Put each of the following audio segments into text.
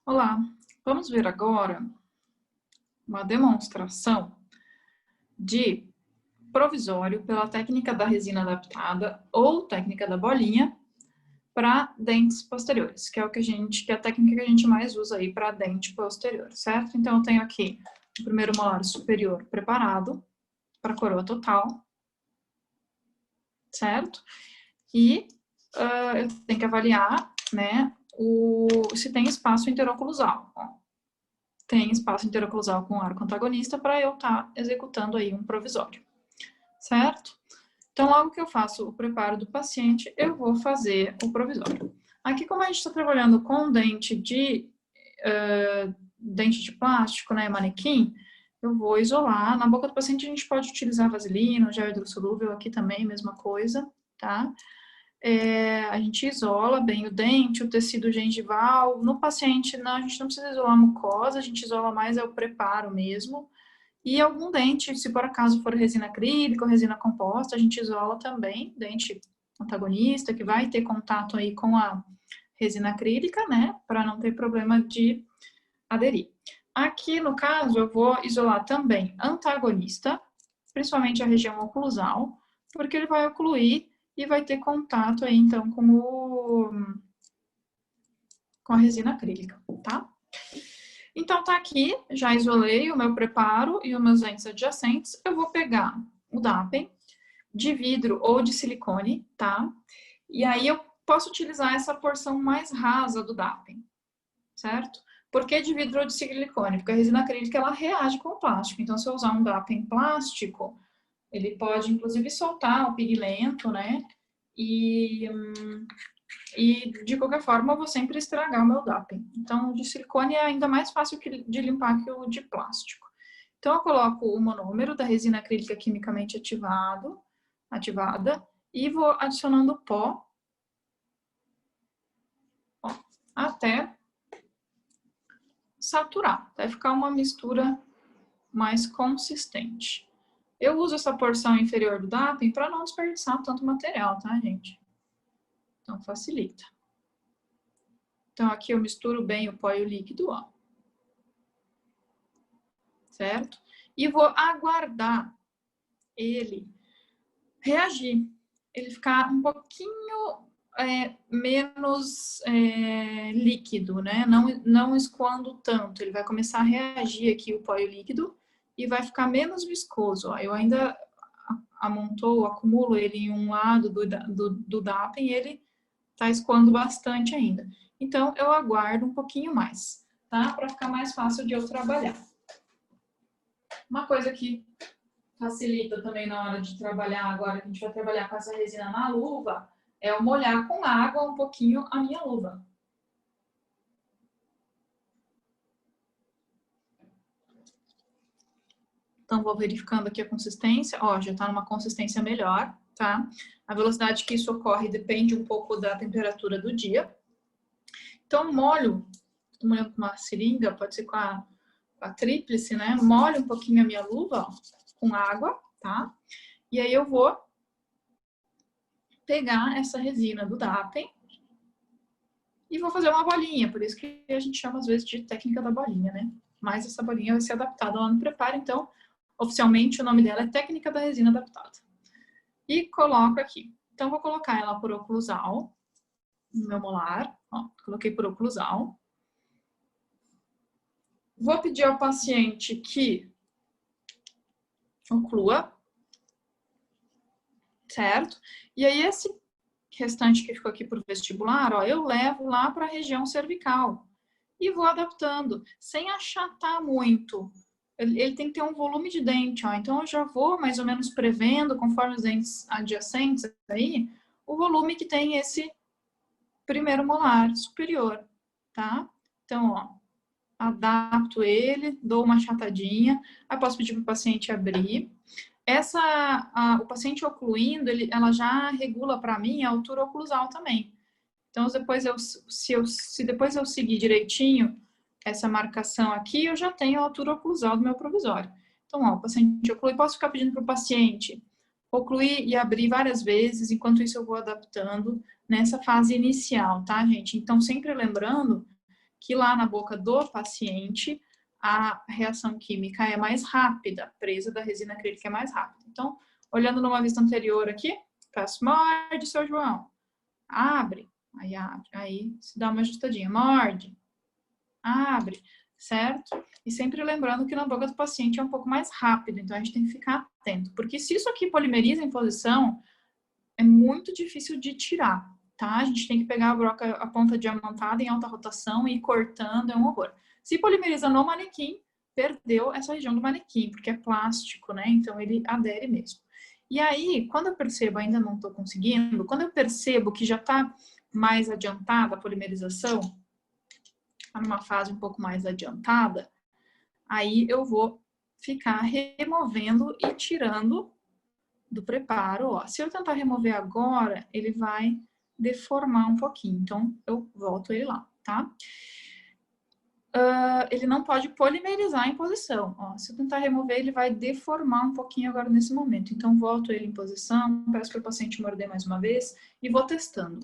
Olá, vamos ver agora uma demonstração de provisório pela técnica da resina adaptada ou técnica da bolinha para dentes posteriores, que é a técnica que a gente mais usa aí para dente posterior, certo? Então eu tenho aqui o primeiro molar superior preparado para coroa total, certo? E eu tenho que avaliar, né, se tem espaço interoclusal. Tem espaço interoclusal com arco antagonista para eu estar executando aí um provisório, certo? Então, logo que eu faço o preparo do paciente, eu vou fazer o provisório. Aqui, como a gente está trabalhando com dente de plástico, né, manequim, eu vou isolar. Na boca do paciente, a gente pode utilizar vaselina, gel hidrossolúvel, aqui também, mesma coisa, tá? A gente isola bem o dente, o tecido gengival. No paciente, não, a gente não precisa isolar a mucosa, a gente isola mais o preparo mesmo. E algum dente, se por acaso for resina acrílica ou resina composta, a gente isola também, dente antagonista, que vai ter contato aí com a resina acrílica, né, para não ter problema de aderir. Aqui, no caso, eu vou isolar também antagonista, principalmente a região oclusal, porque ele vai ocluir e vai ter contato aí, então, com a resina acrílica, tá? Então, tá aqui, já isolei o meu preparo e os meus dentes adjacentes. Eu vou pegar o DAPEN de vidro ou de silicone, tá? E aí eu posso utilizar essa porção mais rasa do DAPEN, certo? Por que de vidro ou de silicone? Porque a resina acrílica, ela reage com o plástico. Então, se eu usar um DAPEN plástico, ele pode, inclusive, soltar o pigmento, né? E de qualquer forma, eu vou sempre estragar o meu DAPEN. Então, o de silicone é ainda mais fácil de limpar que o de plástico. Então, eu coloco o monômero da resina acrílica quimicamente ativada e vou adicionando pó, até saturar, até ficar uma mistura mais consistente. Eu uso essa porção inferior do DAPEN para não desperdiçar tanto material, tá, gente? Então, facilita. Então, aqui eu misturo bem o pó e o líquido, ó. Certo? E vou aguardar ele reagir. Ele ficar um pouquinho menos líquido, né? Não escoando tanto. Ele vai começar a reagir aqui o pó e o líquido e vai ficar menos viscoso. Ó. Eu ainda acumulo ele em um lado do DAPEN e ele tá escoando bastante ainda. Então, eu aguardo um pouquinho mais, tá? Para ficar mais fácil de eu trabalhar. Uma coisa que facilita também na hora de trabalhar, agora que a gente vai trabalhar com essa resina na luva, é eu molhar com água um pouquinho a minha luva. Então, vou verificando aqui a consistência. Ó, já tá numa consistência melhor, tá? A velocidade que isso ocorre depende um pouco da temperatura do dia. Então, molho, tô molhando com uma seringa, pode ser com a tríplice, né? Molho um pouquinho a minha luva, ó, com água, tá? E aí eu vou pegar essa resina do DAPEN e vou fazer uma bolinha, por isso que a gente chama às vezes de técnica da bolinha, né? Mas essa bolinha vai ser adaptada lá no preparo, então, oficialmente o nome dela é técnica da resina adaptada. E coloco aqui. Então, vou colocar ela por oclusal, no meu molar, ó, coloquei por oclusal. Vou pedir ao paciente que oclua, certo? E aí, esse restante que ficou aqui para o vestibular, ó, eu levo lá para a região cervical e vou adaptando, sem achatar muito. Ele tem que ter um volume de dente, ó, então eu já vou mais ou menos prevendo, conforme os dentes adjacentes aí, o volume que tem esse primeiro molar superior, tá? Então, ó, adapto ele, dou uma achatadinha, aí posso pedir para o paciente abrir. O paciente ocluindo, ela já regula para mim a altura oclusal também. Então, se depois eu seguir direitinho essa marcação aqui, eu já tenho a altura oclusal do meu provisório. Então, ó, o paciente oclui, posso ficar pedindo para o paciente ocluir e abrir várias vezes, enquanto isso eu vou adaptando nessa fase inicial, tá, gente? Então, sempre lembrando que lá na boca do paciente a reação química é mais rápida, a presa da resina acrílica é mais rápida. Então, olhando numa vista anterior aqui, peço, morde, seu João. Abre, aí se dá uma ajustadinha, morde, abre, certo? E sempre lembrando que na boca do paciente é um pouco mais rápido, então a gente tem que ficar atento, porque se isso aqui polimeriza em posição, é muito difícil de tirar, tá? A gente tem que pegar a broca, a ponta diamantada em alta rotação e ir cortando, é um horror. Se polimeriza no manequim, perdeu essa região do manequim, porque é plástico, né? Então ele adere mesmo. E aí, quando eu percebo, ainda não estou conseguindo, quando eu percebo que já está mais adiantada a polimerização, está numa fase um pouco mais adiantada, aí eu vou ficar removendo e tirando do preparo. Ó. Se eu tentar remover agora, ele vai deformar um pouquinho, então eu volto ele lá, tá? Ele não pode polimerizar em posição. Ó, se eu tentar remover, ele vai deformar um pouquinho agora nesse momento. Então, volto ele em posição, peço para o paciente morder mais uma vez e vou testando.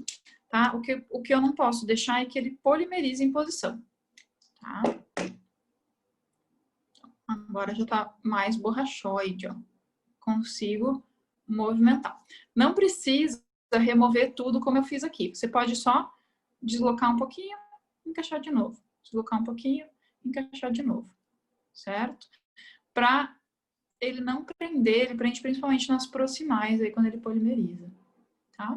Tá? O que eu não posso deixar é que ele polimerize em posição. Tá? Agora já está mais borrachoide. Ó. Consigo movimentar. Não precisa remover tudo como eu fiz aqui. Você pode só deslocar um pouquinho, encaixar de novo. Deslocar um pouquinho, encaixar de novo, certo? Para ele não prender, ele prende principalmente nas proximais, aí quando ele polimeriza, tá?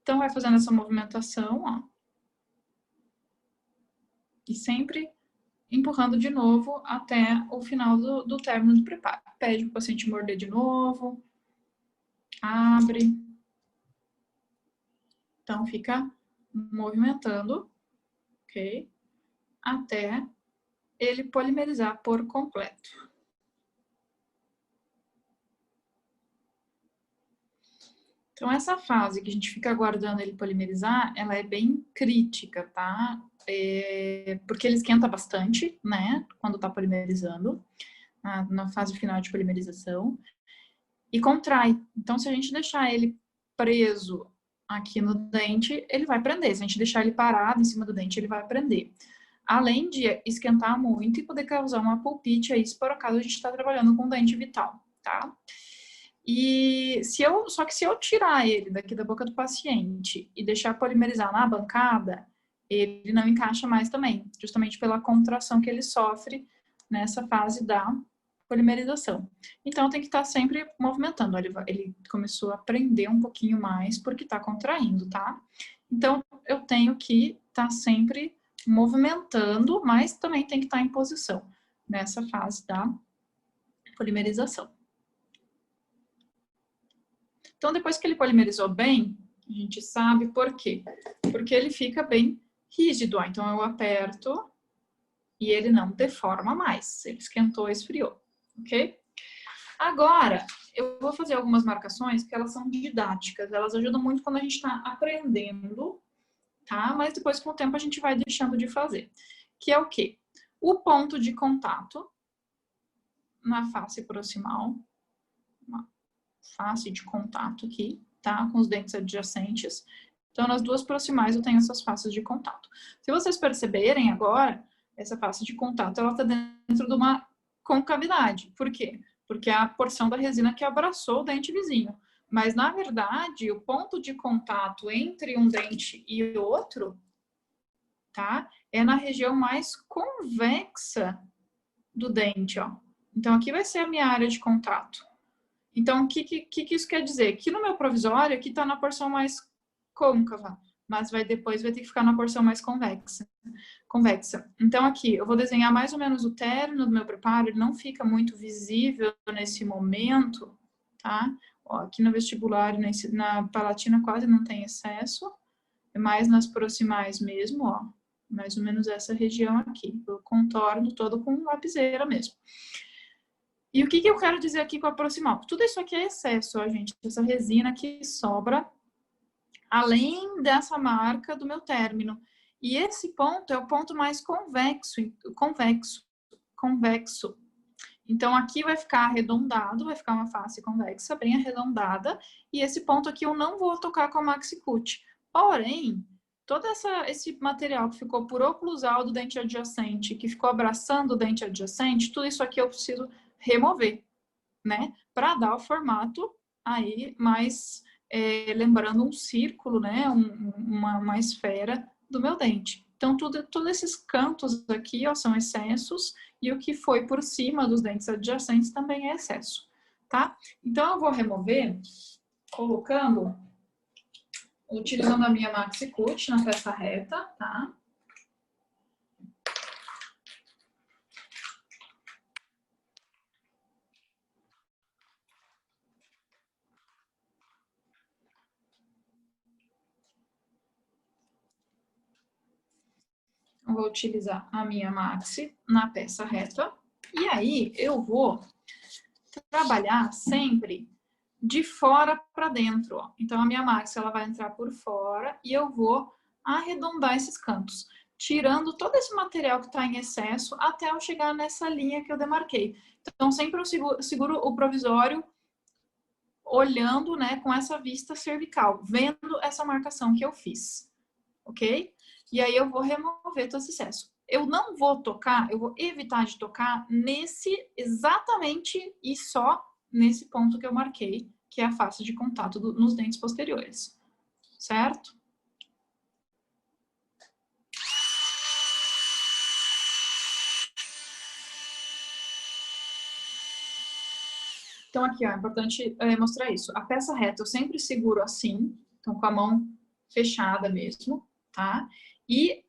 Então, vai fazendo essa movimentação, ó. E sempre empurrando de novo até o final do término do preparo. Pede para o paciente morder de novo. Abre. Então, fica movimentando, ok? Até ele polimerizar por completo. Então, essa fase que a gente fica aguardando ele polimerizar, ela é bem crítica, tá? Porque ele esquenta bastante, né? Quando tá polimerizando, na fase final de polimerização, e contrai. Então, se a gente deixar ele preso aqui no dente, ele vai prender. Se a gente deixar ele parado em cima do dente, ele vai prender. Além de esquentar muito e poder causar uma pulpite aí, se por acaso a gente está trabalhando com dente vital, tá? Só que se eu tirar ele daqui da boca do paciente e deixar polimerizar na bancada, ele não encaixa mais também, justamente pela contração que ele sofre nessa fase da polimerização. Então, tem que estar sempre movimentando. Ele começou a prender um pouquinho mais porque está contraindo, tá? Então, eu tenho que estar sempre movimentando, mas também tem que estar em posição nessa fase da polimerização. Então, depois que ele polimerizou bem, a gente sabe por quê. Porque ele fica bem rígido. Então, eu aperto e ele não deforma mais. Ele esquentou, esfriou, ok? Agora, eu vou fazer algumas marcações que elas são didáticas. Elas ajudam muito quando a gente está aprendendo, tá? Mas depois, com o tempo, a gente vai deixando de fazer. Que é o quê? O ponto de contato na face proximal, uma face de contato aqui, tá? Com os dentes adjacentes. Então, nas duas proximais eu tenho essas faces de contato. Se vocês perceberem agora, essa face de contato, ela tá dentro de uma concavidade. Por quê? Porque é a porção da resina que abraçou o dente vizinho. Mas, na verdade, o ponto de contato entre um dente e outro, tá? É na região mais convexa do dente, ó. Então, aqui vai ser a minha área de contato. Então, o que isso quer dizer? Que no meu provisório, aqui está na porção mais côncava, mas depois vai ter que ficar na porção mais convexa. Então, aqui, eu vou desenhar mais ou menos o término do meu preparo, ele não fica muito visível nesse momento, tá? Ó, aqui no vestibular, na palatina quase não tem excesso, é mais nas proximais mesmo, ó. Mais ou menos essa região aqui. Eu contorno todo com lapiseira mesmo. E o que eu quero dizer aqui com a proximal? Tudo isso aqui é excesso, ó, gente. Essa resina que sobra além dessa marca do meu término. E esse ponto é o ponto mais convexo. Então, aqui vai ficar arredondado, vai ficar uma face convexa, bem arredondada. E esse ponto aqui eu não vou tocar com a MaxiCut. Porém, todo esse material que ficou por oclusal do dente adjacente, que ficou abraçando o dente adjacente, tudo isso aqui eu preciso remover, né? Para dar o formato aí mais, lembrando um círculo, né? Uma esfera do meu dente. Então, todos esses cantos aqui, ó, são excessos, e o que foi por cima dos dentes adjacentes também é excesso, tá? Então, eu vou remover colocando, utilizando a minha MaxiCut na peça reta, tá? Eu vou utilizar a minha Maxi na peça reta. E aí, eu vou trabalhar sempre de fora para dentro, ó. Então, a minha Maxi, ela vai entrar por fora e eu vou arredondar esses cantos, tirando todo esse material que está em excesso até eu chegar nessa linha que eu demarquei. Então, sempre eu seguro o provisório olhando, né, com essa vista cervical, vendo essa marcação que eu fiz, ok? E aí eu vou remover todo esse excesso. Eu não vou tocar, eu vou evitar de tocar exatamente e só nesse ponto que eu marquei, que é a face de contato nos dentes posteriores, certo? Então aqui, ó, é importante mostrar isso. A peça reta eu sempre seguro assim, então com a mão fechada mesmo, tá? E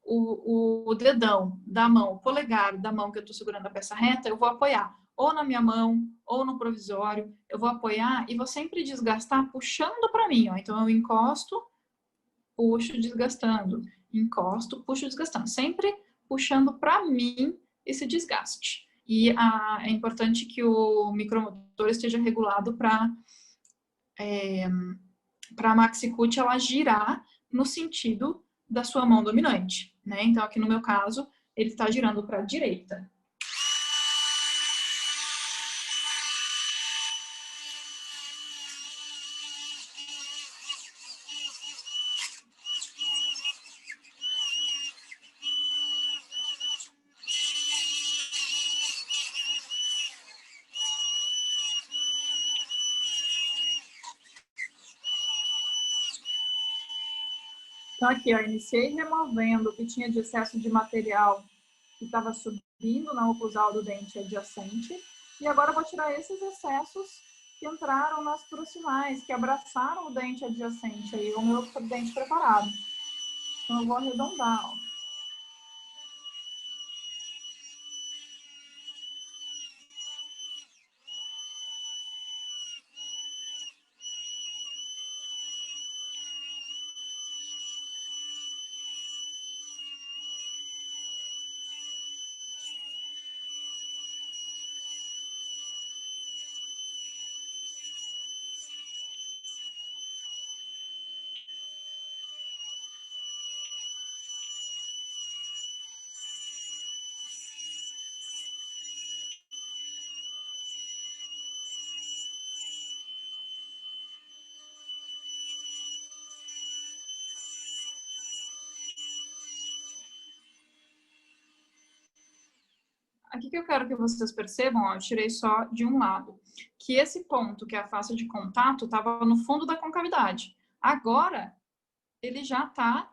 o dedão da mão, o polegar da mão que eu tô segurando a peça reta, eu vou apoiar ou na minha mão, ou no provisório, eu vou apoiar e vou sempre desgastar puxando para mim, ó. Então eu encosto, puxo, desgastando, encosto, puxo, desgastando, sempre puxando para mim esse desgaste. E é importante que o micromotor esteja regulado para a MaxiCut ela girar no sentido da sua mão dominante, né? Então, aqui no meu caso, ele está girando para a direita. Então, aqui, ó, iniciei removendo o que tinha de excesso de material que estava subindo na oclusal do dente adjacente. E agora eu vou tirar esses excessos que entraram nas proximais, que abraçaram o dente adjacente, aí, o meu dente preparado. Então, eu vou arredondar, ó. Aqui que eu quero que vocês percebam, ó, eu tirei só de um lado, que esse ponto, que é a face de contato, estava no fundo da concavidade. Agora, ele já está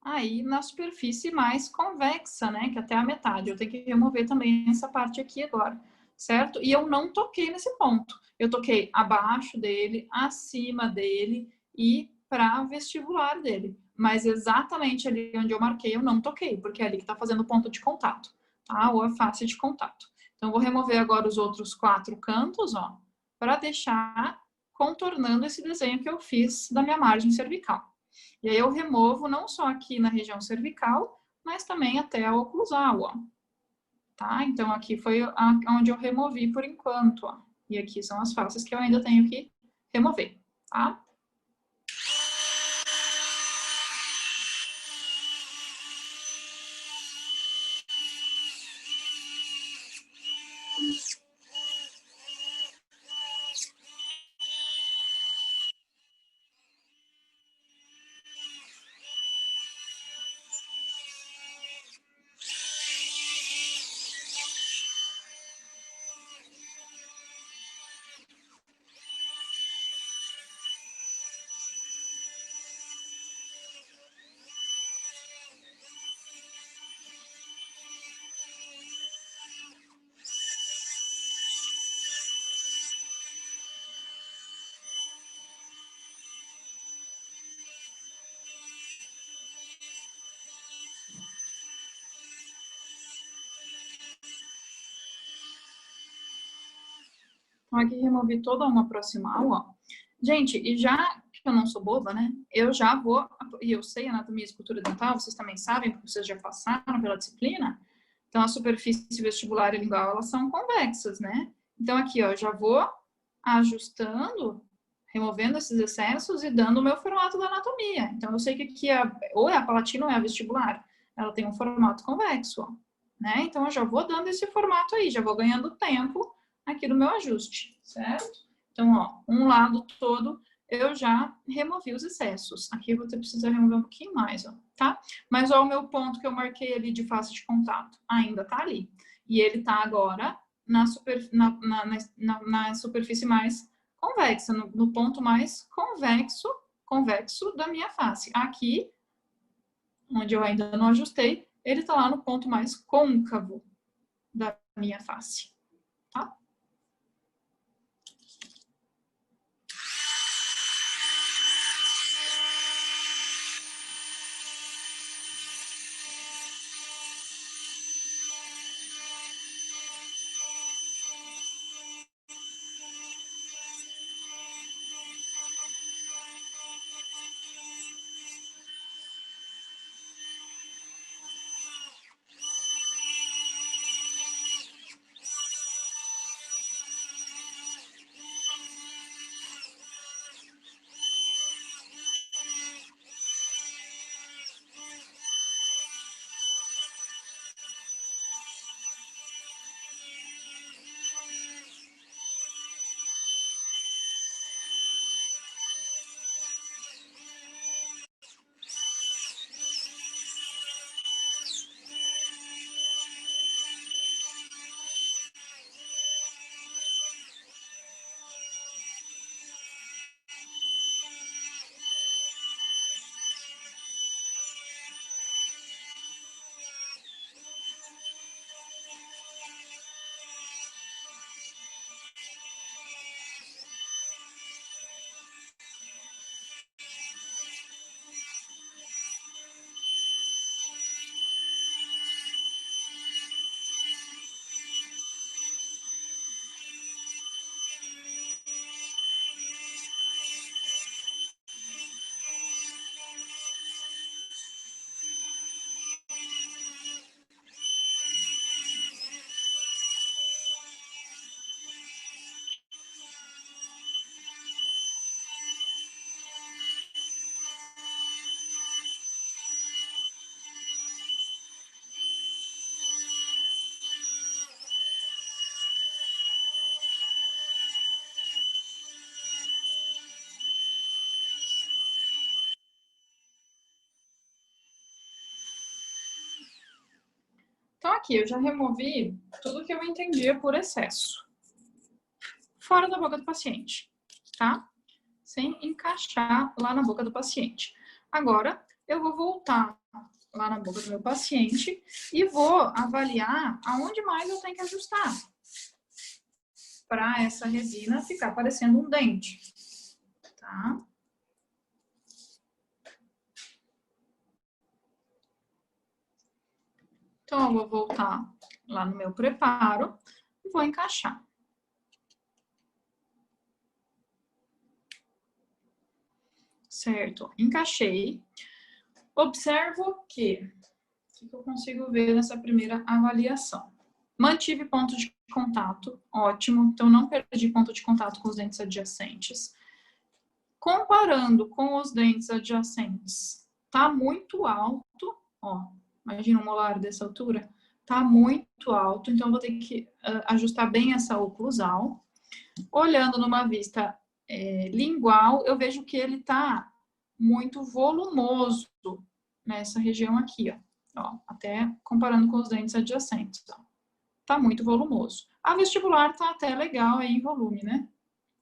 aí na superfície mais convexa, né, que até a metade. Eu tenho que remover também essa parte aqui agora, certo? E eu não toquei nesse ponto. Eu toquei abaixo dele, acima dele e para vestibular dele. Mas exatamente ali onde eu marquei, eu não toquei, porque é ali que está fazendo o ponto de contato, tá? Ou a face de contato. Então, eu vou remover agora os outros 4 cantos, ó, para deixar contornando esse desenho que eu fiz da minha margem cervical. E aí eu removo não só aqui na região cervical, mas também até a oclusal, ó. Tá? Então, aqui foi onde eu removi por enquanto, ó. E aqui são as faces que eu ainda tenho que remover, tá? Então, aqui removi toda uma proximal, ó. Gente, e já que eu não sou boba, né? Eu já vou, e eu sei anatomia e escultura dental, vocês também sabem, porque vocês já passaram pela disciplina. Então, a superfície vestibular e lingual, elas são convexas, né? Então, aqui, ó, já vou ajustando, removendo esses excessos e dando o meu formato da anatomia. Então, eu sei que aqui, ou é a palatina ou é a vestibular. Ela tem um formato convexo, ó, né? Então, eu já vou dando esse formato aí, já vou ganhando tempo aqui no meu ajuste, certo? Então, ó, um lado todo eu já removi os excessos. Aqui eu vou precisar remover um pouquinho mais, ó, tá? Mas ó, o meu ponto que eu marquei ali de face de contato ainda tá ali. E ele tá agora na superfície mais convexa, no ponto mais convexo da minha face. Aqui, onde eu ainda não ajustei, ele tá lá no ponto mais côncavo da minha face, tá? Então, aqui eu já removi tudo que eu entendia por excesso. Fora da boca do paciente, tá? Sem encaixar lá na boca do paciente. Agora, eu vou voltar lá na boca do meu paciente e vou avaliar aonde mais eu tenho que ajustar para essa resina ficar parecendo um dente, tá? Então, eu vou voltar lá no meu preparo e vou encaixar. Certo, encaixei. Observo que o que eu consigo ver nessa primeira avaliação? Mantive ponto de contato, ótimo. Então, não perdi ponto de contato com os dentes adjacentes. Comparando com os dentes adjacentes, tá muito alto, ó. Imagina um molar dessa altura, tá muito alto. Então, vou ter que ajustar bem essa oclusal. Olhando numa vista lingual, eu vejo que ele tá muito volumoso nessa região aqui, ó, até comparando com os dentes adjacentes, ó, tá muito volumoso. A vestibular tá até legal aí em volume, né?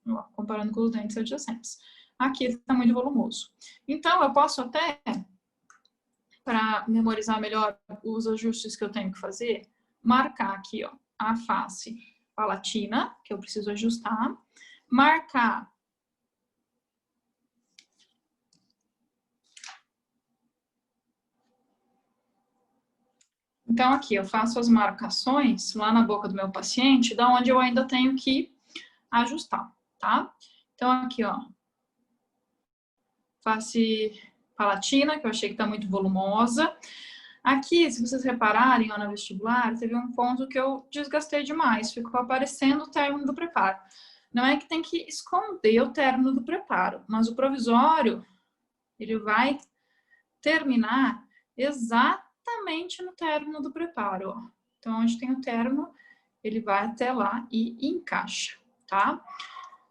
Ó, comparando com os dentes adjacentes. Aqui ele tá muito volumoso. Então, eu posso até, para memorizar melhor os ajustes que eu tenho que fazer, marcar aqui, ó, a face palatina, que eu preciso ajustar, marcar Então, aqui eu faço as marcações lá na boca do meu paciente, da onde eu ainda tenho que ajustar, tá? Então, aqui, ó, face palatina, que eu achei que tá muito volumosa. Aqui, se vocês repararem, ó, na vestibular, teve um ponto que eu desgastei demais, ficou aparecendo o término do preparo. Não é que tem que esconder o término do preparo, mas o provisório, ele vai terminar exatamente no término do preparo, ó. Então, onde tem o término, ele vai até lá e encaixa, tá?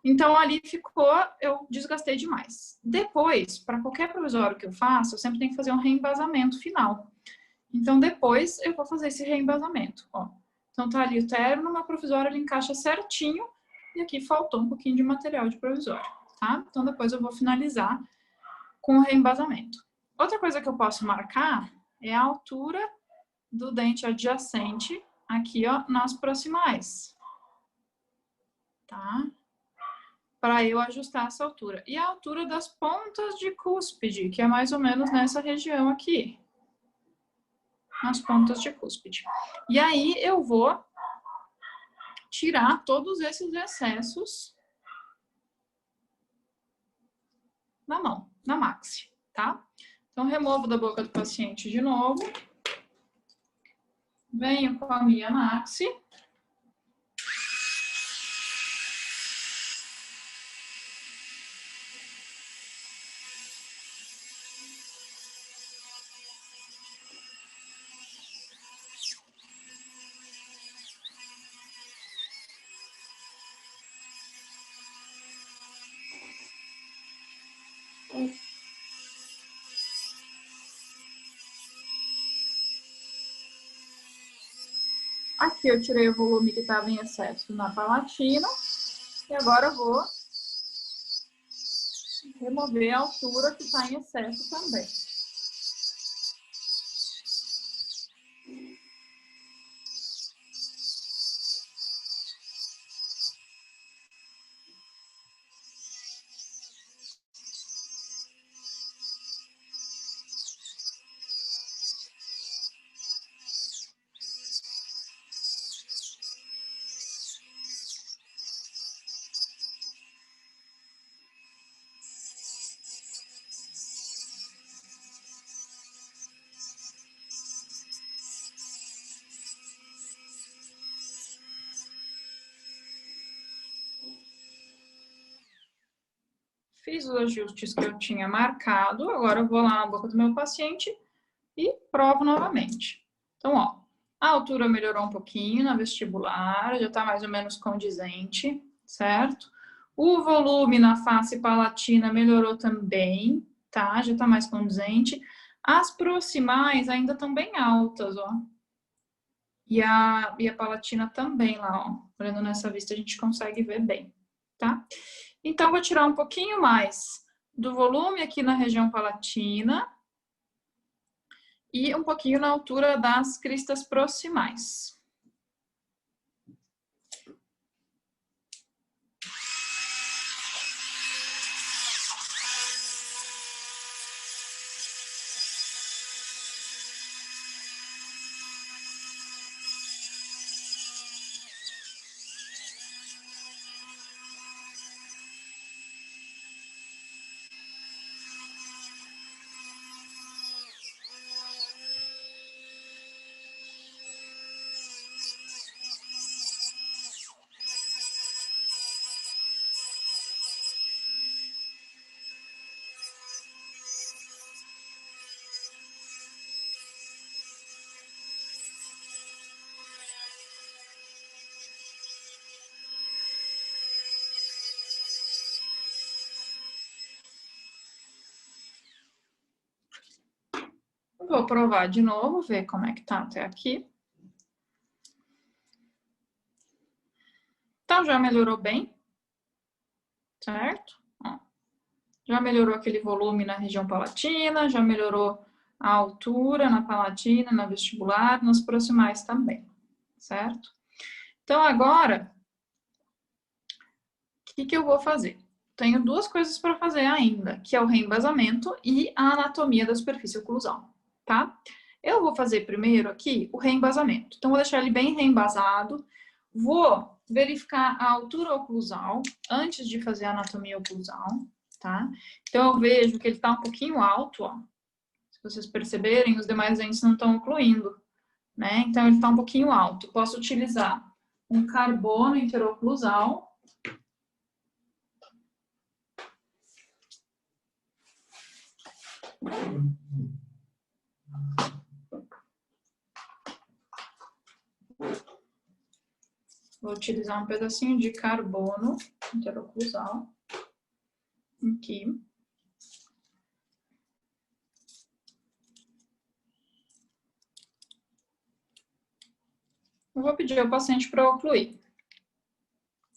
Então, ali ficou, eu desgastei demais. Depois, para qualquer provisório que eu faça, eu sempre tenho que fazer um reembasamento final. Então, depois eu vou fazer esse reembasamento, ó. Então, tá ali o término, meu provisório ele encaixa certinho, e aqui faltou um pouquinho de material de provisório, tá? Então, depois eu vou finalizar com o reembasamento. Outra coisa que eu posso marcar é a altura do dente adjacente aqui, ó, nas proximais, tá? Para eu ajustar essa altura. E a altura das pontas de cúspide, que é mais ou menos nessa região aqui. Nas pontas de cúspide. E aí eu vou tirar todos esses excessos na mão, na maxi, tá? Então, removo da boca do paciente de novo. Venho com a minha maxi. Aqui eu tirei o volume que estava em excesso na palatina. E agora eu vou remover a altura que está em excesso também. Fiz os ajustes que eu tinha marcado, agora eu vou lá na boca do meu paciente e provo novamente. Então, ó, a altura melhorou um pouquinho na vestibular, já tá mais ou menos condizente, certo? O volume na face palatina melhorou também, tá? Já tá mais condizente. As proximais ainda estão bem altas, ó. E a palatina também lá, ó. Olhando nessa vista a gente consegue ver bem, tá? Então, vou tirar um pouquinho mais do volume aqui na região palatina e um pouquinho na altura das cristas proximais. Vou provar de novo, ver como é que tá até aqui. Então, já melhorou bem, certo? Ó, já melhorou aquele volume na região palatina, já melhorou a altura na palatina, na vestibular, nas proximais também, certo? Então, agora, o que eu vou fazer? Tenho duas coisas para fazer ainda, que é o reembasamento e a anatomia da superfície oclusal, tá? Eu vou fazer primeiro aqui o reembasamento. Então, vou deixar ele bem reembasado. Vou verificar a altura oclusal antes de fazer a anatomia oclusal, tá? Então, eu vejo que ele tá um pouquinho alto, ó. Se vocês perceberem, os demais dentes não estão ocluindo, né? Então, ele tá um pouquinho alto. Posso utilizar um carbono interoclusal. Vou utilizar um pedacinho de carbono interoclusal aqui. Eu vou pedir ao paciente para ocluir,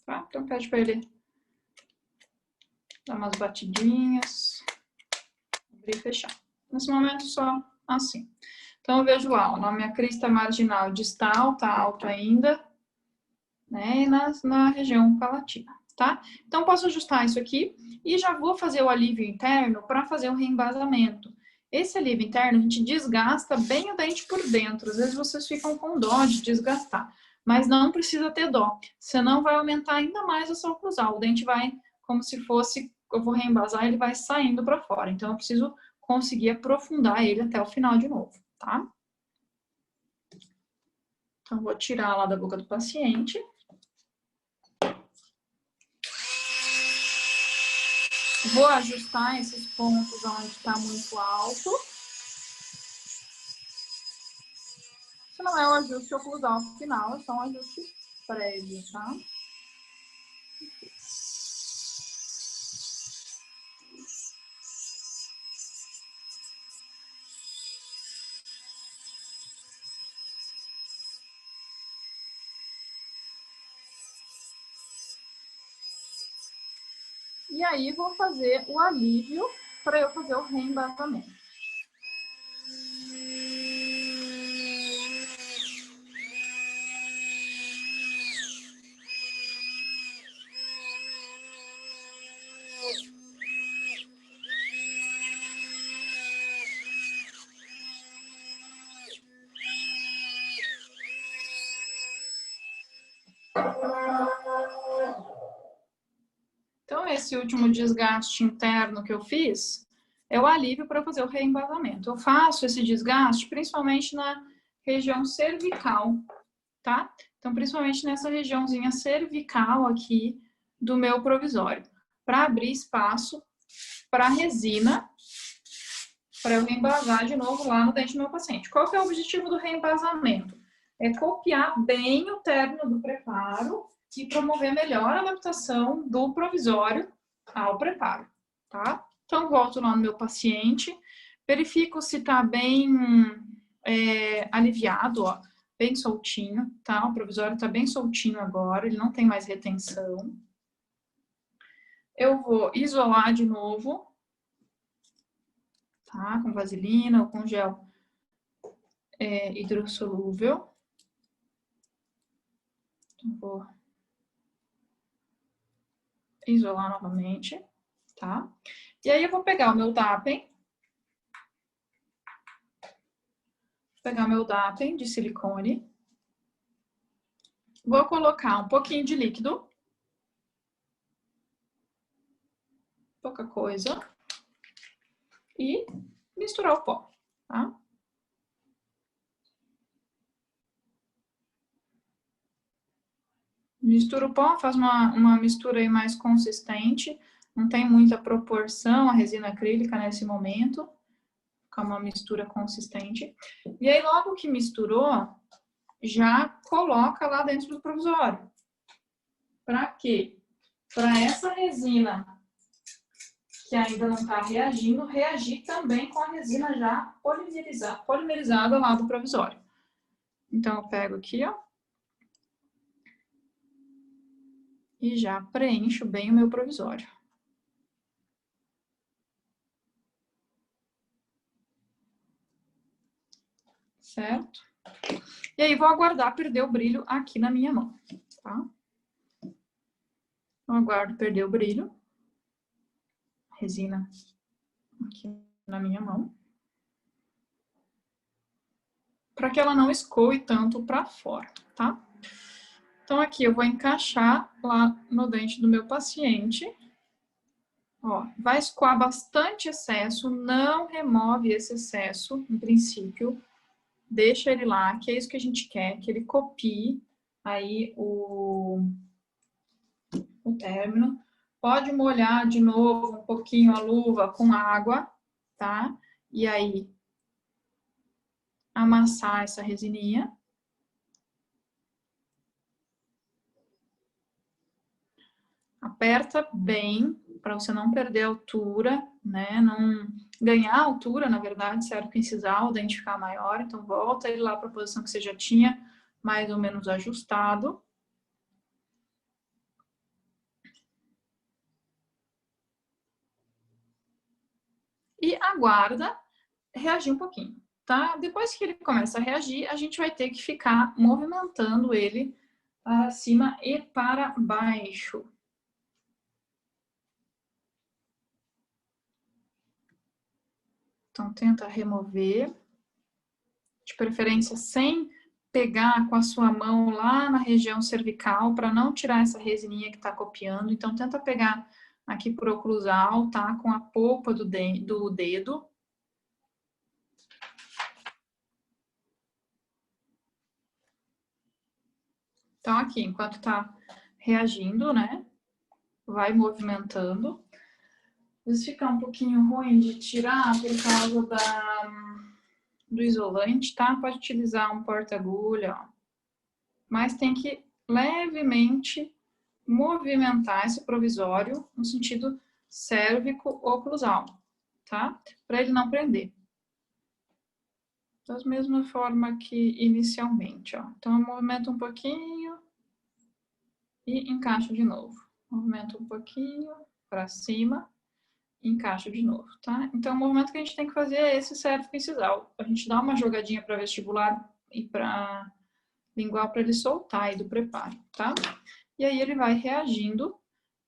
tá? Então, pede para ele dar umas batidinhas, abrir e fechar. Nesse momento, só assim. Então, eu vejo lá, ó, na minha crista marginal distal, tá alto ainda, né? E na região palatina, tá? Então, posso ajustar isso aqui e já vou fazer o alívio interno para fazer o reembasamento. Esse alívio interno, a gente desgasta bem o dente por dentro. Às vezes, vocês ficam com dó de desgastar, mas não precisa ter dó. Senão, vai aumentar ainda mais a sua oclusal. O dente vai, como se fosse, eu vou reembasar, ele vai saindo para fora. Então, eu preciso conseguir aprofundar ele até o final de novo, tá? Então, vou tirar lá da boca do paciente. Vou ajustar esses pontos onde está muito alto. Isso não é um ajuste oclusal final, é só um ajuste prévio, tá? E aí, vou fazer o alívio para eu fazer o reembasamento. Então, esse último desgaste interno que eu fiz é o alívio para fazer o reembasamento. Eu faço esse desgaste principalmente na região cervical, tá? Então, principalmente nessa regiãozinha cervical aqui do meu provisório, para abrir espaço para a resina, para eu reembasar de novo lá no dente do meu paciente. Qual que é o objetivo do reembasamento? É copiar bem o término do preparo e promover melhor a adaptação do provisório ao preparo, tá? Então, volto lá no meu paciente, verifico se tá bem aliviado, ó, bem soltinho, tá? O provisório tá bem soltinho agora, ele não tem mais retenção. Eu vou isolar de novo, tá? Com vaselina ou com gel hidrossolúvel. Então, vou isolar novamente, tá? E aí eu vou pegar o meu DAPEN, de silicone, vou colocar um pouquinho de líquido, pouca coisa, e misturar o pó, tá? Mistura o pó, faz uma mistura aí mais consistente, não tem muita proporção a resina acrílica nesse momento, fica uma mistura consistente. E aí, logo que misturou, já coloca lá dentro do provisório. Para quê? Para essa resina que ainda não está reagindo, reagir também com a resina já polimerizada lá do provisório. Então, eu pego aqui, ó, e já preencho bem o meu provisório. Certo? E aí, vou aguardar perder o brilho aqui na minha mão, tá? Eu aguardo perder o brilho. Resina aqui na minha mão. Para que ela não escoe tanto para fora, tá? Então, aqui eu vou encaixar lá no dente do meu paciente. Ó, vai escoar bastante excesso, não remove esse excesso, em princípio. Deixa ele lá, que é isso que a gente quer, que ele copie aí o término. Pode molhar de novo um pouquinho a luva com água, tá? E aí, amassar essa resininha. Aperta bem, para você não perder a altura, né? Não ganhar altura, na verdade, certo? Incisar, o dente ficar maior. Então, volta ele lá para a posição que você já tinha mais ou menos ajustado. E aguarda reagir um pouquinho, tá? Depois que ele começa a reagir, a gente vai ter que ficar movimentando ele para cima e para baixo. Então, tenta remover, de preferência sem pegar com a sua mão lá na região cervical, para não tirar essa resininha que está copiando. Então, tenta pegar aqui por oclusal, tá? Com a polpa do dedo. Então, aqui, enquanto tá reagindo, né? Vai movimentando. Às vezes fica um pouquinho ruim de tirar por causa do isolante, tá? Pode utilizar um porta-agulha, ó. Mas tem que levemente movimentar esse provisório no sentido cérvico-oclusal, tá? Para ele não prender. Da mesma forma que inicialmente, ó. Então, eu movimento um pouquinho e encaixo de novo. Movimento um pouquinho para cima, encaixo de novo, tá? Então, o movimento que a gente tem que fazer é esse cérvico incisal. A gente dá uma jogadinha para vestibular e para lingual para ele soltar aí do preparo, tá? E aí ele vai reagindo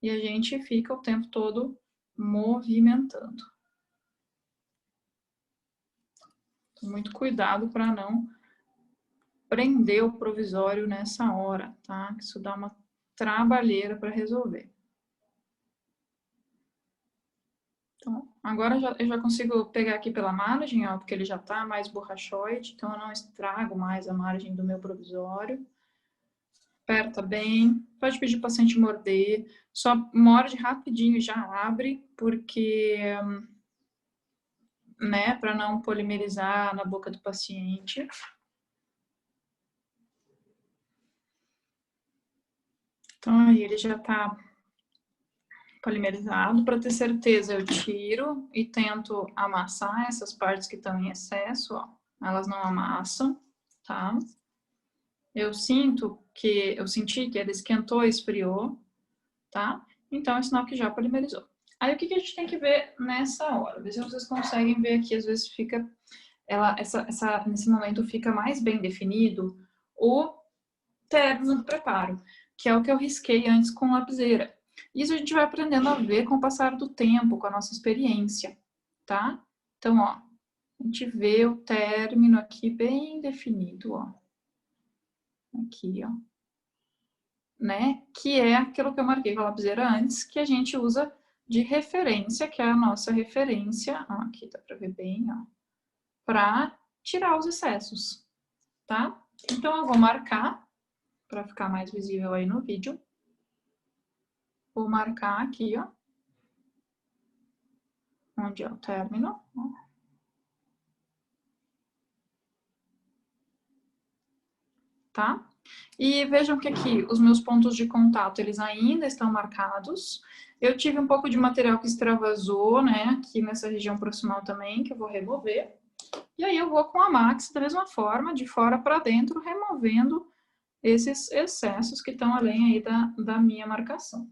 e a gente fica o tempo todo movimentando. Muito cuidado para não prender o provisório nessa hora, tá? Isso dá uma trabalheira para resolver. Então, agora eu já consigo pegar aqui pela margem, ó, porque ele já tá mais borrachoide, então eu não estrago mais a margem do meu provisório. Aperta bem, pode pedir para o paciente morder, só morde rapidinho e já abre, porque, né, para não polimerizar na boca do paciente. Então, aí ele já tá polimerizado. Para ter certeza, eu tiro e tento amassar essas partes que estão em excesso, ó. Elas não amassam, tá? Eu senti que ele esquentou e esfriou, tá? Então, é sinal que já polimerizou. Aí, o que a gente tem que ver nessa hora? Ver se vocês conseguem ver aqui, às vezes fica... nesse momento fica mais bem definido o término do preparo, que é o que eu risquei antes com lapiseira. Isso a gente vai aprendendo a ver com o passar do tempo, com a nossa experiência, tá? Então, ó, a gente vê o término aqui bem definido, ó. Aqui, ó. Né? Que é aquilo que eu marquei com a lapiseira antes, que a gente usa de referência, que é a nossa referência, ó, aqui dá para ver bem, ó, para tirar os excessos, tá? Então, eu vou marcar, para ficar mais visível aí no vídeo. Vou marcar aqui, ó, onde é o término. Ó. Tá? E vejam que aqui os meus pontos de contato, eles ainda estão marcados. Eu tive um pouco de material que extravasou, né, aqui nessa região proximal também, que eu vou remover. E aí eu vou com a Max, da mesma forma, de fora para dentro, removendo esses excessos que estão além aí da minha marcação.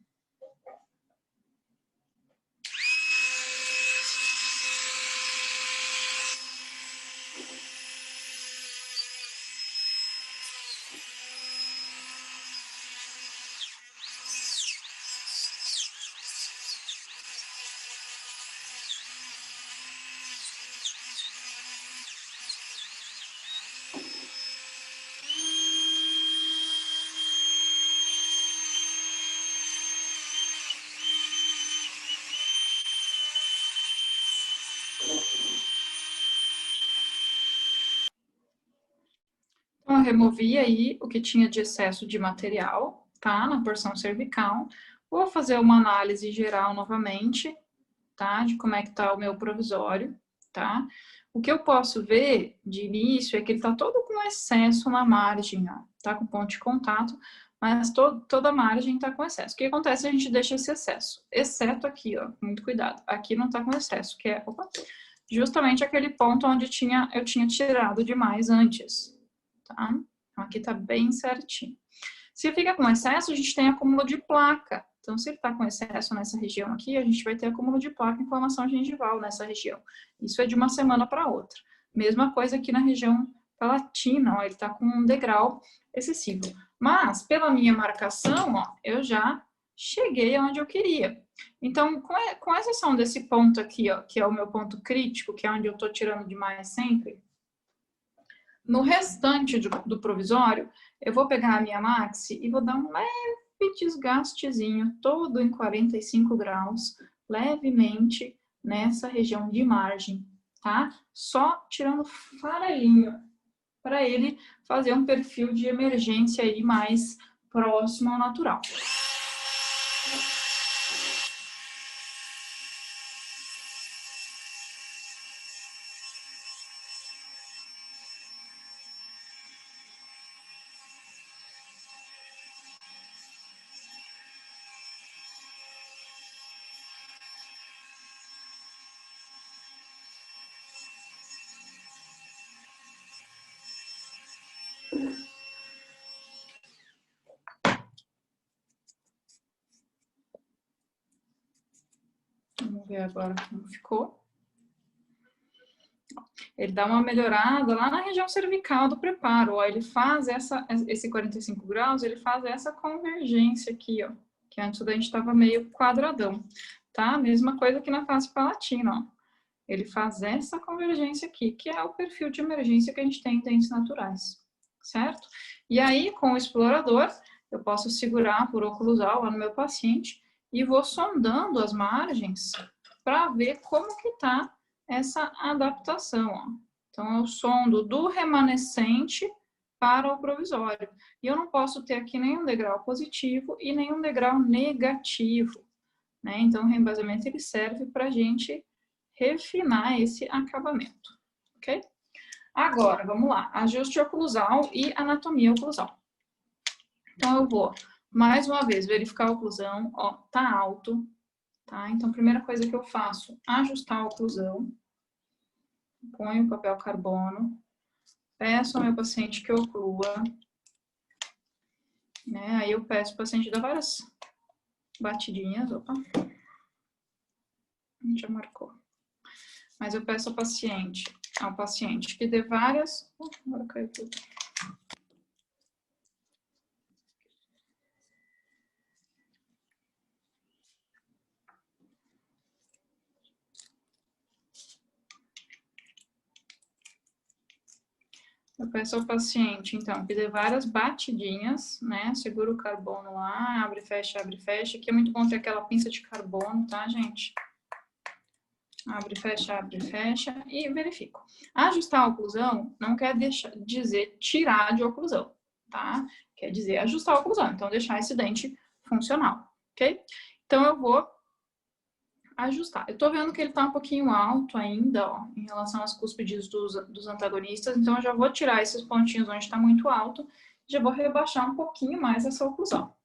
eu removi aí o que tinha de excesso de material, tá? Na porção cervical. Vou fazer uma análise geral novamente, tá? De como é que tá o meu provisório, tá? O que eu posso ver de início é que ele tá todo com excesso na margem, ó. Tá com ponto de contato, mas toda a margem tá com excesso. O que acontece? A gente deixa esse excesso, exceto aqui, ó. Muito cuidado. Aqui não tá com excesso, que é, justamente aquele ponto onde eu tinha tirado demais antes, tá? Então, aqui tá bem certinho. Se fica com excesso, a gente tem acúmulo de placa. Então, se ele está com excesso nessa região aqui, a gente vai ter acúmulo de placa e inflamação gengival nessa região. Isso é de uma semana para outra. Mesma coisa aqui na região palatina, ó, ele está com um degrau excessivo. Mas, pela minha marcação, ó, eu já cheguei onde eu queria. Então, com exceção desse ponto aqui, ó, que é o meu ponto crítico, que é onde eu estou tirando demais sempre, no restante do provisório, eu vou pegar a minha maxi e vou dar um leve desgastezinho, todo em 45 graus, levemente nessa região de margem, tá? Só tirando farelinho, para ele fazer um perfil de emergência aí mais próximo ao natural. Vamos ver agora como ficou. Ele dá uma melhorada lá na região cervical do preparo. Ó, ele faz esse 45 graus, ele faz essa convergência aqui, ó. Que antes da gente estava meio quadradão, tá? Mesma coisa que na face palatina, ó. Ele faz essa convergência aqui, que é o perfil de emergência que a gente tem em dentes naturais, certo? E aí, com o explorador, eu posso segurar por oclusal lá no meu paciente e vou sondando as margens para ver como que tá essa adaptação, ó. Então, eu sondo do remanescente para o provisório. E eu não posso ter aqui nenhum degrau positivo e nenhum degrau negativo, né? Então, o reembasamento ele serve para a gente refinar esse acabamento, ok? Agora, vamos lá, ajuste oclusal e anatomia oclusal. Então, eu vou, mais uma vez, verificar a oclusão, ó, tá alto, tá? Então, a primeira coisa que eu faço, ajustar a oclusão, ponho o papel carbono, peço ao meu paciente que oclua, né? Aí eu peço ao paciente dar várias batidinhas, opa, a gente já marcou. Mas eu peço ao paciente que dê várias... agora caiu tudo. Eu peço ao paciente, então, que dê várias batidinhas, né? Segura o carbono lá, abre e fecha, abre e fecha. Aqui é muito bom ter aquela pinça de carbono, tá, gente? Abre e fecha e verifico. Ajustar a oclusão não quer dizer tirar de oclusão, tá? Quer dizer ajustar a oclusão, então deixar esse dente funcional, ok? Então eu vou ajustar. Eu tô vendo que ele tá um pouquinho alto ainda, ó, em relação às cúspides dos antagonistas, então eu já vou tirar esses pontinhos onde está muito alto, já vou rebaixar um pouquinho mais essa oclusão.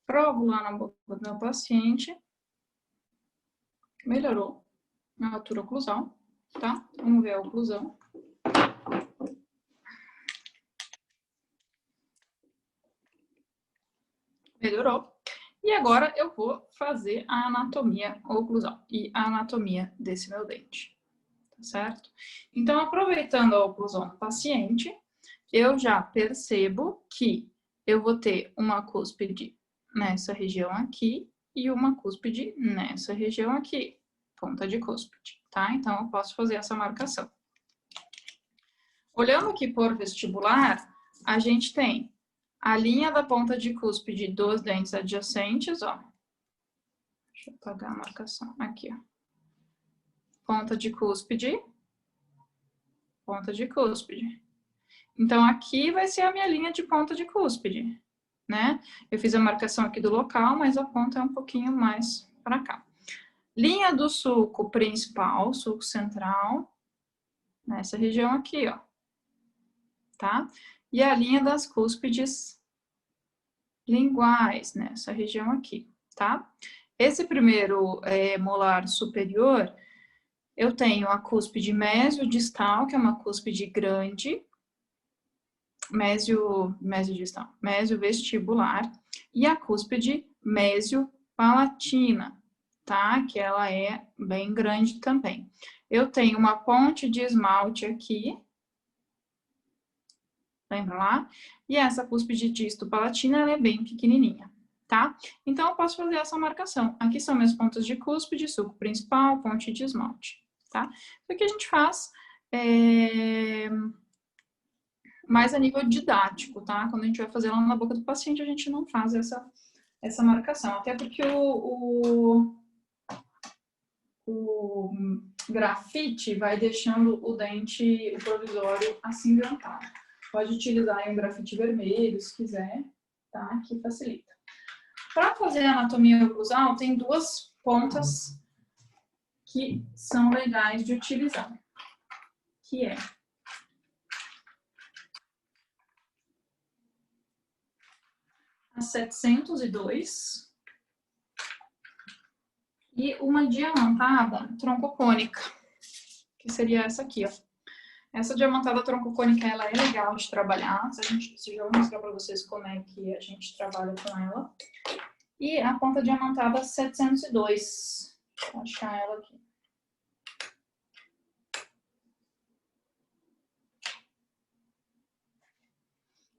Provo lá na boca do meu paciente. Melhorou a altura oclusal, tá? Vamos ver a oclusão. Melhorou. E agora eu vou fazer a anatomia oclusal e a anatomia desse meu dente, tá certo? Então, aproveitando a oclusão do paciente, eu já percebo que eu vou ter uma cúspide nessa região aqui e uma cúspide nessa região aqui, ponta de cúspide, tá? Então, eu posso fazer essa marcação. Olhando aqui por vestibular, a gente tem a linha da ponta de cúspide dos dentes adjacentes, ó. Deixa eu apagar a marcação aqui, ó. Ponta de cúspide, ponta de cúspide. Então, aqui vai ser a minha linha de ponta de cúspide, né? Eu fiz a marcação aqui do local, mas a ponta é um pouquinho mais para cá. Linha do sulco principal, sulco central, nessa região aqui, ó. Tá? E a linha das cúspides linguais, nessa região aqui, tá? Esse primeiro molar superior, eu tenho a cúspide mesiodistal, que é uma cúspide grande, mesiodistal, mesiovestibular, e a cúspide mesiopalatina, tá? Que ela é bem grande também. Eu tenho uma ponte de esmalte aqui, lembra lá? E essa cúspide disto-palatina, ela é bem pequenininha, tá? Então, eu posso fazer essa marcação. Aqui são minhas pontas de cúspide, sulco principal, ponte de esmalte, tá? Isso aqui a gente faz mais a nível didático, tá? Quando a gente vai fazer lá na boca do paciente, a gente não faz essa marcação. Até porque o grafite vai deixando o dente, o provisório, acinzentado. Pode utilizar um grafite vermelho, se quiser, tá? Que facilita. Para fazer a anatomia oclusal, tem duas pontas que são legais de utilizar, que é a 702 e uma diamantada troncocônica, que seria essa aqui, ó. Essa diamantada troncocônica, ela é legal de trabalhar. Já vou mostrar para vocês como é que a gente trabalha com ela. E a ponta diamantada 702. Vou achar ela aqui.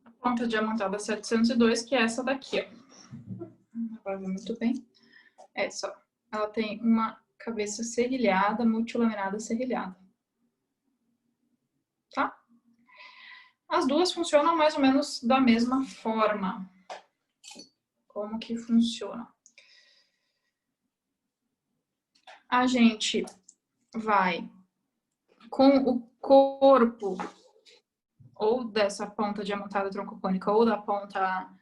A ponta diamantada 702, que é essa daqui, ó. Não vai ver muito bem. Essa, ó. Ela tem uma cabeça serrilhada, multilaminada serrilhada. Tá? As duas funcionam mais ou menos da mesma forma. Como que funciona? A gente vai com o corpo ou dessa ponta diamantada troncocônica ou da ponta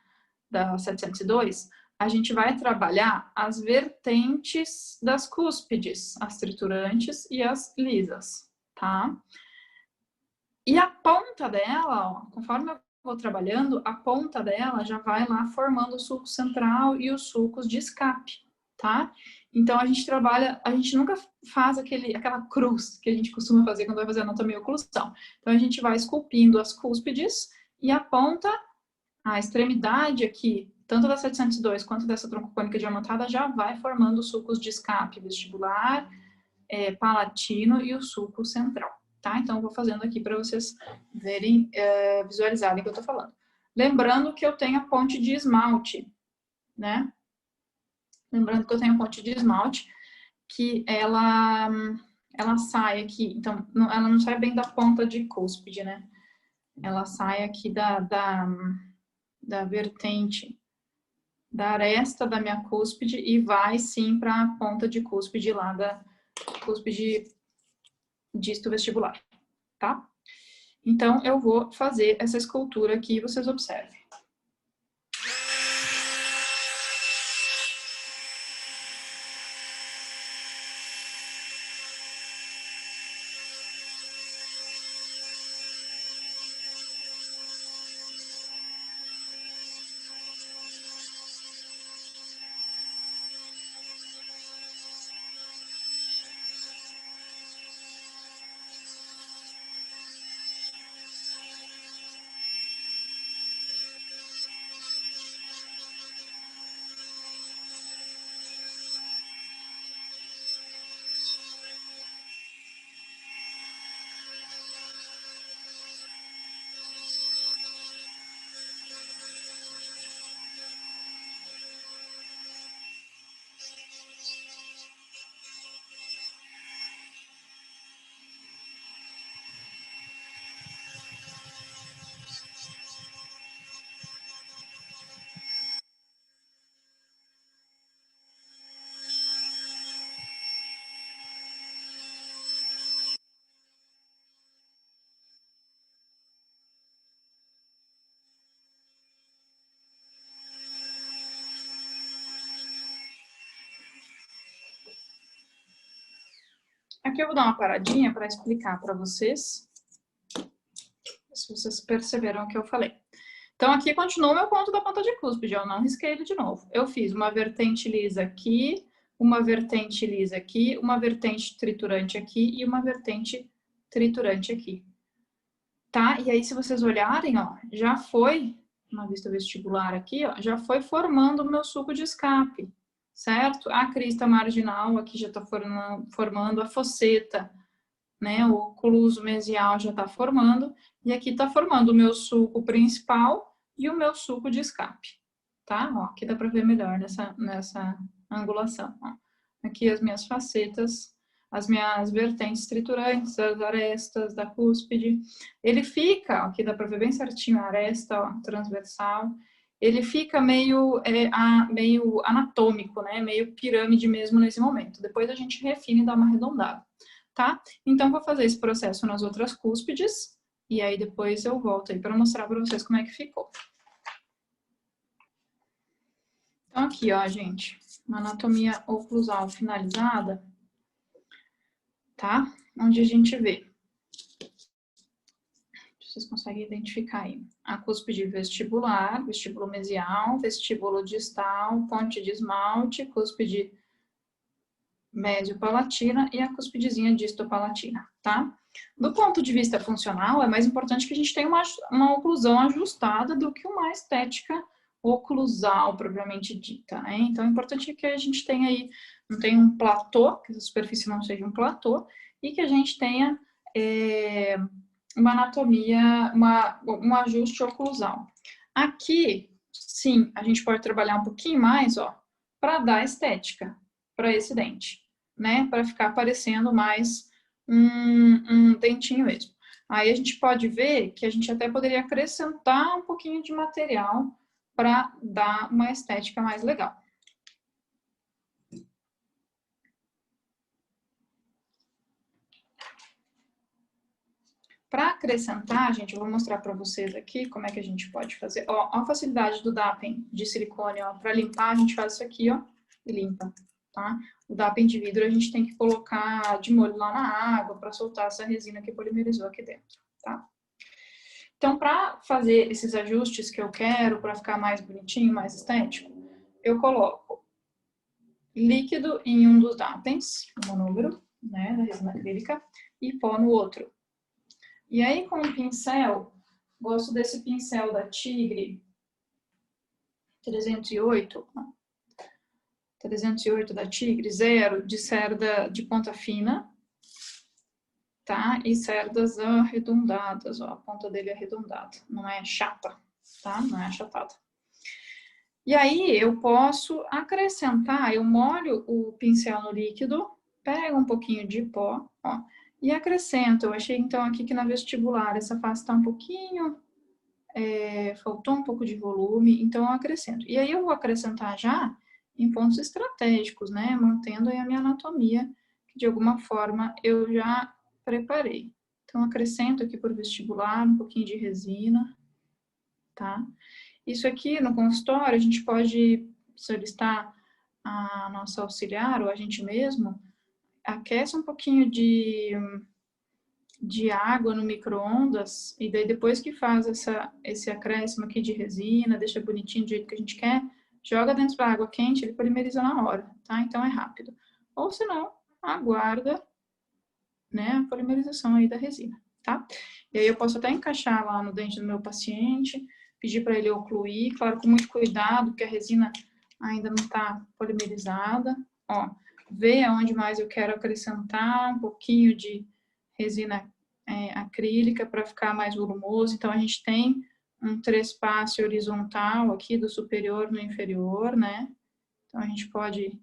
da 702, a gente vai trabalhar as vertentes das cúspides, as triturantes e as lisas, tá? E a ponta dela, ó, conforme eu vou trabalhando, a ponta dela já vai lá formando o sulco central e os sulcos de escape, tá? Então, a gente trabalha, a gente nunca faz aquela cruz que a gente costuma fazer quando vai fazer anatomia e oclusão. Então, a gente vai esculpindo as cúspides e a ponta, a extremidade aqui, tanto da 702 quanto dessa troncocônica diamantada, já vai formando os sulcos de escape vestibular, palatino e o sulco central. Tá? Então, eu vou fazendo aqui para vocês verem, visualizarem o que eu estou falando. Lembrando que eu tenho a ponte de esmalte, né? Lembrando que eu tenho a ponte de esmalte, que ela sai aqui, então, ela não sai bem da ponta de cúspide, né? Ela sai aqui da vertente, da aresta da minha cúspide e vai, sim, para a ponta de cúspide lá da cúspide disto vestibular, tá? Então, eu vou fazer essa escultura aqui, vocês observem. Aqui eu vou dar uma paradinha para explicar para vocês, se vocês perceberam o que eu falei. Então, aqui continua o meu ponto da ponta de cúspide, eu não risquei ele de novo. Eu fiz uma vertente lisa aqui, uma vertente lisa aqui, uma vertente triturante aqui e uma vertente triturante aqui. Tá? E aí, se vocês olharem, ó, já foi, na vista vestibular aqui, ó, já foi formando o meu suco de escape, certo? A crista marginal aqui já está formando a fosseta, né? O ocluso mesial já está formando, e aqui está formando o meu suco principal e o meu suco de escape, tá? Ó, aqui dá para ver melhor nessa angulação, ó. Aqui as minhas facetas, as minhas vertentes triturantes, as arestas da cúspide. Ele fica, ó, aqui dá para ver bem certinho a aresta, ó, transversal. Ele fica meio anatômico, né? Meio pirâmide mesmo nesse momento. Depois a gente refina e dá uma arredondada, tá? Então, vou fazer esse processo nas outras cúspides e aí depois eu volto aí para mostrar para vocês como é que ficou. Então, aqui, ó, gente, uma anatomia oclusal finalizada, tá? Onde a gente vê. Vocês conseguem identificar aí. A cúspide vestibular, vestíbulo mesial, vestíbulo distal, ponte de esmalte, cúspide médio-palatina e a cuspidezinha distopalatina, tá? Do ponto de vista funcional, é mais importante que a gente tenha uma oclusão ajustada do que uma estética oclusal propriamente dita, né? Então, é importante que a gente tenha aí, não tenha um platô, que a superfície não seja um platô, e que a gente tenha uma anatomia, um ajuste oclusal. Aqui, sim, a gente pode trabalhar um pouquinho mais, ó, para dar estética para esse dente, né? Para ficar parecendo mais um dentinho mesmo. Aí a gente pode ver que a gente até poderia acrescentar um pouquinho de material para dar uma estética mais legal. Para acrescentar, gente, eu vou mostrar para vocês aqui como é que a gente pode fazer. Ó, a facilidade do DAPEN de silicone, ó, para limpar a gente faz isso aqui, ó, e limpa, tá? O DAPEN de vidro a gente tem que colocar de molho lá na água para soltar essa resina que polimerizou aqui dentro, tá? Então, para fazer esses ajustes que eu quero, para ficar mais bonitinho, mais estético, eu coloco líquido em um dos DAPENs, o monômero, né, da resina acrílica, e pó no outro. E aí, com o pincel, gosto desse pincel da Tigre 308 da Tigre, 0, de cerda de ponta fina, tá? E cerdas arredondadas, ó, a ponta dele é arredondada, não é chata, tá? Não é achatada. E aí, eu posso acrescentar, eu molho o pincel no líquido, pego um pouquinho de pó, ó, e acrescento. Eu achei, então, aqui que na vestibular essa face está um pouquinho, faltou um pouco de volume, então eu acrescento. E aí eu vou acrescentar já em pontos estratégicos, né? Mantendo aí a minha anatomia, que de alguma forma eu já preparei. Então, acrescento aqui por vestibular um pouquinho de resina, tá? Isso aqui no consultório, a gente pode solicitar a nossa auxiliar ou a gente mesmo, aquece um pouquinho de água no micro-ondas, e daí depois que faz esse acréscimo aqui de resina, deixa bonitinho do jeito que a gente quer, joga dentro da água quente, ele polimeriza na hora, tá? Então é rápido. Ou se não, aguarda, né, a polimerização aí da resina, tá? E aí eu posso até encaixar lá no dente do meu paciente, pedir para ele ocluir, claro, com muito cuidado, porque a resina ainda não está polimerizada, ó, ver aonde mais eu quero acrescentar um pouquinho de resina acrílica para ficar mais volumoso. Então, a gente tem um trespasse horizontal aqui do superior no inferior, né? Então, a gente pode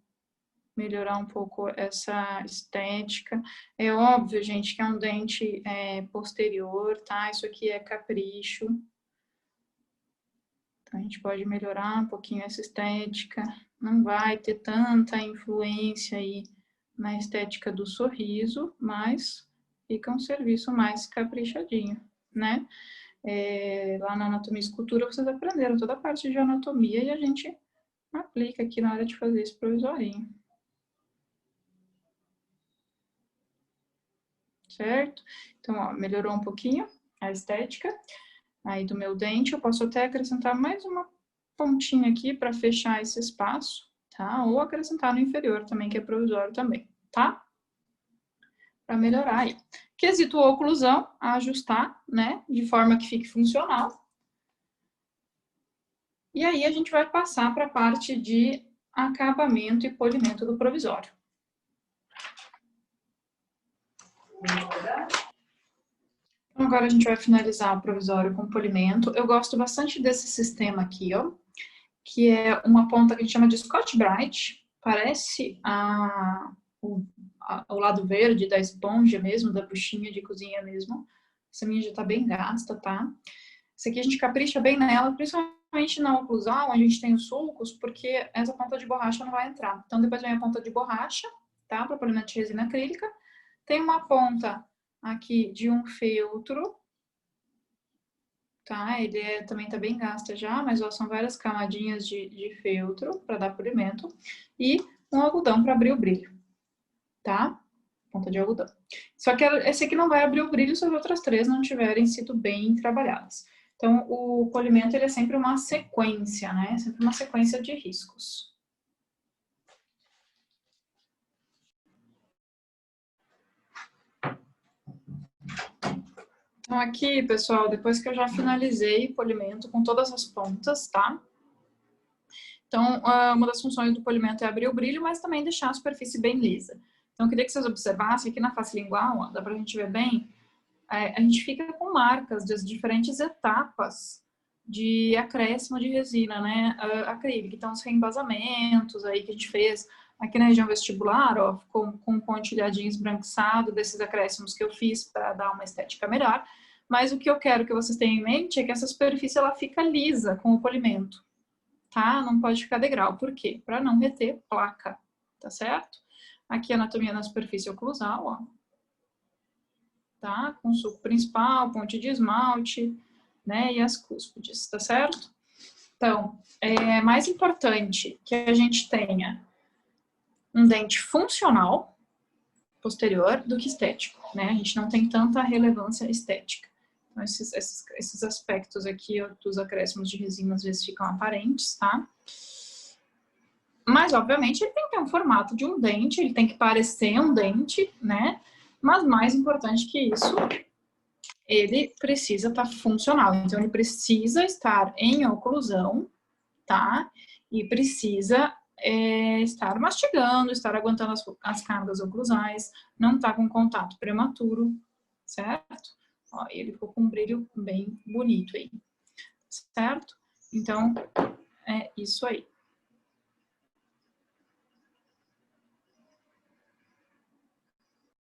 melhorar um pouco essa estética. É óbvio, gente, que é um dente posterior, tá? Isso aqui é capricho. Então, a gente pode melhorar um pouquinho essa estética. Não vai ter tanta influência aí na estética do sorriso, mas fica um serviço mais caprichadinho, né? Lá na anatomia e escultura vocês aprenderam toda a parte de anatomia e a gente aplica aqui na hora de fazer esse provisorinho. certo? Então, ó, melhorou um pouquinho a estética aí do meu dente. Eu posso até acrescentar mais uma pontinha aqui para fechar esse espaço, tá? Ou acrescentar no inferior também, que é provisório também, tá? Para melhorar aí. Quesito oclusão, ajustar, né? De forma que fique funcional. E aí a gente vai passar para a parte de acabamento e polimento do provisório. Então, agora a gente vai finalizar o provisório com polimento. Eu gosto bastante desse sistema aqui, ó, que é uma ponta que a gente chama de Scotch-Brite. Parece o lado verde da esponja mesmo, da buchinha de cozinha mesmo. Essa minha já tá bem gasta, tá? Essa aqui a gente capricha bem nela, principalmente na oclusal, onde a gente tem os sulcos, porque essa ponta de borracha não vai entrar. Então, depois vem a ponta de borracha, tá? Para polimento de resina acrílica. Tem uma ponta aqui de um feltro, tá? Ele também tá bem gasta já, mas ó, são várias camadinhas de feltro para dar polimento. E um algodão para abrir o brilho, tá? Ponta de algodão. Só que esse aqui não vai abrir o brilho se as outras três não tiverem sido bem trabalhadas. Então, o polimento ele é sempre uma sequência, né? Sempre uma sequência de riscos. Então, aqui, pessoal, depois que eu já finalizei o polimento com todas as pontas, tá? Então, uma das funções do polimento é abrir o brilho, mas também deixar a superfície bem lisa. Então, eu queria que vocês observassem aqui na face lingual, ó, dá pra gente ver bem, a gente fica com marcas das diferentes etapas de acréscimo de resina, né, acrílica. Então, os reembasamentos aí que a gente fez aqui na região vestibular, ó, ficou com um pontilhadinho esbranquiçado desses acréscimos que eu fiz para dar uma estética melhor. Mas o que eu quero que vocês tenham em mente é que essa superfície ela fica lisa com o polimento, tá? Não pode ficar degrau. Por quê? Para não reter placa, tá certo? Aqui a anatomia na superfície oclusal, ó. Tá? Com o sulco principal, ponte de esmalte, né? E as cúspides, tá certo? Então, é mais importante que a gente tenha um dente funcional posterior do que estético, né? A gente não tem tanta relevância estética. Então, esses aspectos aqui ó, dos acréscimos de resina às vezes ficam aparentes, tá? Mas, obviamente, ele tem que ter um formato de um dente, ele tem que parecer um dente, né? Mas mais importante que isso, ele precisa estar funcional. Então, ele precisa estar em oclusão, tá? E precisa estar mastigando, estar aguentando as cargas oclusais, não tá com contato prematuro, certo? Ó, ele ficou com um brilho bem bonito aí, certo? Então, é isso aí.